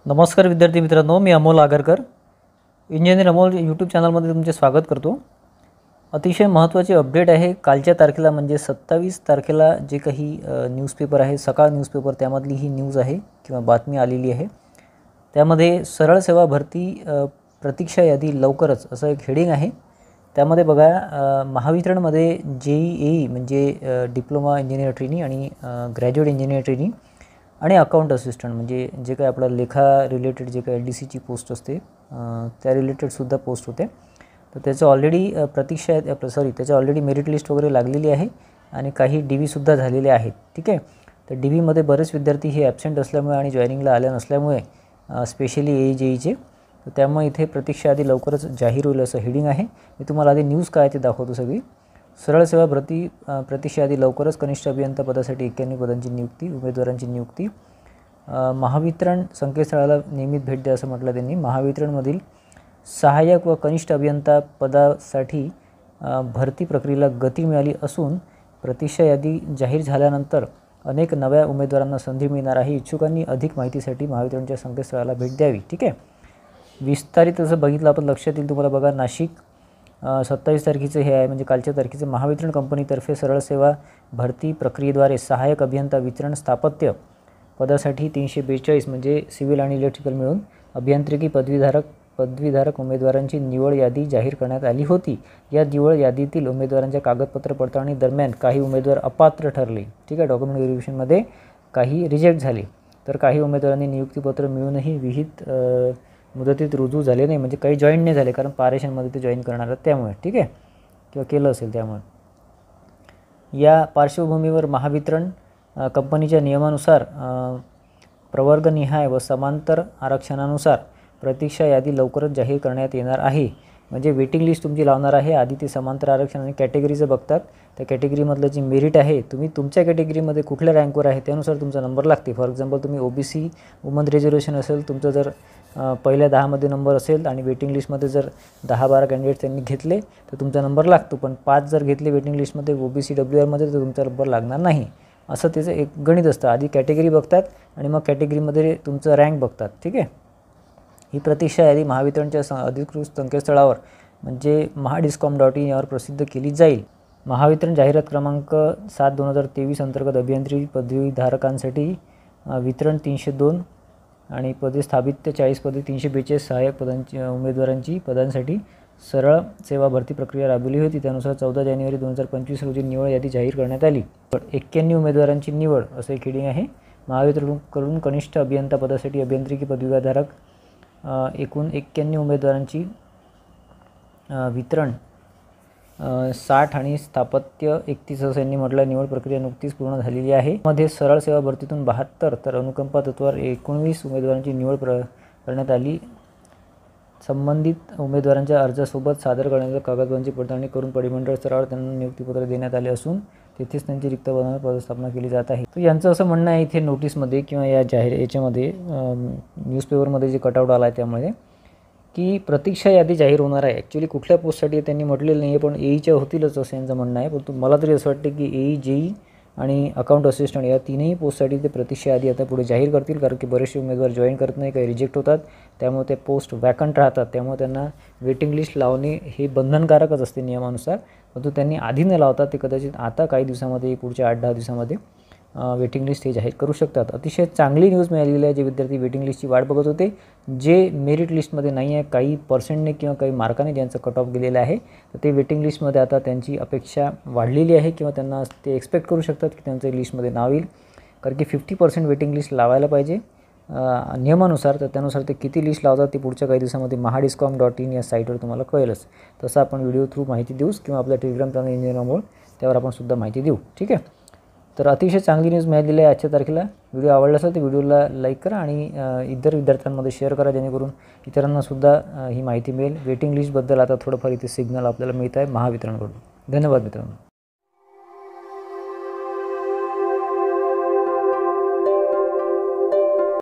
नमस्कार विद्यार्थी मित्रांनो, मी अमोल आगरकर इंजिनियर अमोल यूट्यूब चॅनलमध्ये तुमचे स्वागत करतो। अतिशय महत्त्वाची अपडेट आहे। कालच्या तारखेला म्हणजे 27 तारखेला जे काही न्यूजपेपर आहे, सकाळ न्यूजपेपर, त्यामधली ही न्यूज आहे किंवा बातमी आलेली आहे। त्यामध्ये सरळ सेवा भरती प्रतीक्षा यादी लवकरच असं एक हेडिंग आहे। त्यामध्ये बघा, महावितरणमध्ये JEE म्हणजे डिप्लोमा इंजिनियर ट्रेनी आणि ग्रॅज्युएट इंजिनियर ट्रेनी आणि अकाउंट असिस्टंट म्हणजे जे काही आपला लेखा रिलेटेड जे काही LDCची पोस्ट असते त्या रिलेटेडसुद्धा पोस्ट होते। तर त्याचं ऑलरेडी त्याचं ऑलरेडी मेरिट लिस्ट वगैरे लागलेली आहे आणि काही DVसुद्धा झालेले आहेत। ठीक आहे, तर DVमध्ये बरेच विद्यार्थी हे ॲब्सेंट असल्यामुळे आणि जॉईनिंगला आल्या नसल्यामुळे स्पेशली JEE तर त्यामुळे इथे प्रतीक्षा यादी लवकरच जाहीर होईल असं हेडिंग आहे। मी तुम्हाला आधी न्यूज काय ते दाखवतो सगळी। सरळ सेवा भरती प्रतीक्षा यादी लवकरच, कनिष्ठ अभियंता पदासाठी 91 पदांची नियुक्ती, उमेदवारांची नियुक्ती। महावितरण संकेतस्थळाला नियमित भेट द्या असं म्हटलं त्यांनी। महावितरणमधील सहाय्यक व कनिष्ठ अभियंता पदासाठी भरती प्रक्रियेला गती मिळाली असून प्रतीक्षा यादी जाहीर झाल्यानंतर अनेक नव्या उमेदवारांना संधी मिळणार आहे। इच्छुकांनी अधिक माहितीसाठी महावितरणच्या संकेतस्थळाला भेट द्यावी। ठीक आहे, विस्तारित असं बघितलं आपण लक्षात येईल तुम्हाला। बघा, नाशिक 27 तारखेचं हे आहे म्हणजे कालच्या तारखेचं। महावितरण कंपनीतर्फे सरळ सेवा भरती प्रक्रियेद्वारे सहाय्यक अभियंता वितरण स्थापत्य पदासाठी 342 म्हणजे सिव्हिल आणि इलेक्ट्रिकल मिळून अभियांत्रिकी पदवीधारक उमेदवारांची निवड यादी जाहीर करण्यात आली होती। या निवड यादीतील उमेदवारांच्या कागदपत्र पडताळणी दरम्यान काही उमेदवार अपात्र ठरले। ठीक आहे, डॉक्युमेंट व्हेरिफिकेशनमध्ये काही रिजेक्ट झाले, तर काही उमेदवारांनी नियुक्तीपत्र मिळूनही विहित मुदतीत रुजू झाले नाही, म्हणजे काही जॉईन नाही झाले कारण पारेषणमध्ये ते जॉईन करणार आहेत त्यामुळे। ठीक आहे, किंवा केलं असेल त्यामुळे। या पार्श्वभूमीवर महावितरण कंपनीच्या नियमानुसार प्रवर्गनिहाय व समांतर आरक्षणानुसार प्रतीक्षा यादी लवकरच जाहीर करण्यात येणार आहे। म्हणजे वेटिंग लिस्ट तुमची लावणार आहे। आधी ते समांतर आरक्षण आणि कॅटेगरीचं बघतात, त्या कॅटेगरीमधलं जी मेरिट आहे, तुम्ही तुमच्या कॅटेगरीमध्ये कुठल्या रँकवर आहे त्यानुसार तुमचा नंबर लागते। फॉर एक्झाम्पल तुम्ही OBC वुमन रिझर्वेशन असेल, तुमचं जर पहिल्या 10मध्ये नंबर असेल आणि वेटिंग लिस्टमध्ये जर 10-12 कॅन्डिडेट त्यांनी घेतले तर तुमचा नंबर लागतो, पण 5 जर घेतले वेटिंग लिस्टमध्ये OBC WR मध्ये तर तुमचा नंबर लागणार नाही। असं त्याचं एक गणित असतं। आधी कॅटेगरी बघतात आणि मग कॅटेगरीमध्ये तुमचं रँक बघतात। ठीक आहे, ही प्रतीक्षा यादी महावितरणच्या अधिकृत संकेतस्थळावर म्हणजे mahadiscom.in यावर प्रसिद्ध केली जाईल। महावितरण जाहिरात क्रमांक 7/2023 अंतर्गत अभियांत्रिकी पदवीधारकांसाठी वितरण 302 आणि पदे स्थापित 40 पदे 342 सहाय्यक पदांची पदांसाठी सरळ सेवा भरती प्रक्रिया राबवली होती। त्यानुसार 14 जानेवारी 2025 रोजी निवड यादी जाहीर करण्यात आली। 91 उमेदवारांची निवड असं एक हेडिंग आहे। महावितरणकडून कनिष्ठ अभियंता पदासाठी अभियांत्रिकी पदवीधारक एकूण 91 उमेदवारांची वितरण 60 आणि स्थापत्य 31 असं यांनी म्हटलं। निवड प्रक्रिया नुकतीच पूर्ण झालेली आहे। मध्ये सरळ सेवा भरतीतून 72 तर अनुकंपा तत्वावर 19 उमेदवारांची निवड करण्यात आली। संबंधित उमेदवारांच्या अर्जासोबत सादर करण्याच्या कागदपत्रांची पडताळणी करून परिमंडळ स्तरावर त्यांना नियुक्तीपत्र देण्यात आले असून तेथेच त्यांची रिक्त पदांवर पदस्थापना केली जात आहे। तर यांचं असं म्हणणं आहे इथे नोटीसमध्ये किंवा या याच्यामध्ये न्यूजपेपरमध्ये जे कटआउट आला आहे त्यामध्ये की प्रतीक्षा यादी जाहीर होणार आहे। ॲक्च्युली कुठल्या पोस्टसाठी त्यांनी म्हटलेलं नाही आहे, पण AEच्या होतीलच असं यांचं म्हणणं आहे। पण मला तरी असं वाटतं की AE, JEE आणि अकाउंट असिस्टंट या तीनही पोस्टसाठी ते प्रतीक्षा यादी आता पुढे जाहीर करतील, कारण की बरेचसे उमेदवार जॉईन करत नाही, काही रिजेक्ट होतात, त्यामुळे ते पोस्ट वॅकंट राहतात। त्यामुळे त्यांना वेटिंग लिस्ट लावणे हे बंधनकारकच असते नियमानुसार, परंतु त्यांनी आधी न लावता ते कदाचित आता काही दिवसामध्ये पुढच्या 8-10 दिवसामध्ये वेटिंग लिस्ट हे जाहीर करू शकतात। अतिशय चांगली न्यूज मिळालेली आहे। जे विद्यार्थी वेटिंग लिस्टची वाट बघत होते, जे मेरिट लिस्टमध्ये नाही आहे, काही पर्सेंटने किंवा काही मार्काने ज्यांचं कट ऑफ गेलेलं आहे, तर ते वेटिंग लिस्टमध्ये आता त्यांची अपेक्षा वाढलेली आहे किंवा त्यांना ते एक्सपेक्ट करू शकतात की त्यांचं लिस्टमध्ये नाव येईल, कारण की 50% वेटिंग लिस्ट लावायला पाहिजे नियमानुसार। तर त्यानुसार ते किती लिस्ट लावतात ते पुढच्या काही दिवसामध्ये mahadiscom.in या साईटवर तुम्हाला कळेलच। तसं आपण व्हिडिओ थ्रू माहिती देऊच किंवा आपल्या टेलिग्राम चॅनल इंजिनियर अमोल त्यावर आपण सुद्धा माहिती देऊ। ठीक आहे, तर अतिशय चांगली न्यूज मिळालेली आहे आजच्या तारखेला। व्हिडिओ आवडला असेल तर व्हिडिओला लाईक करा आणि इतर विद्यार्थ्यांमध्ये शेअर करा, जेणेकरून इतरांनासुद्धा ही माहिती मिळेल। वेटिंग लिस्टबद्दल आता थोडंफार इथे सिग्नल आपल्याला मिळत आहे महावितरणकडून। धन्यवाद मित्रांनो।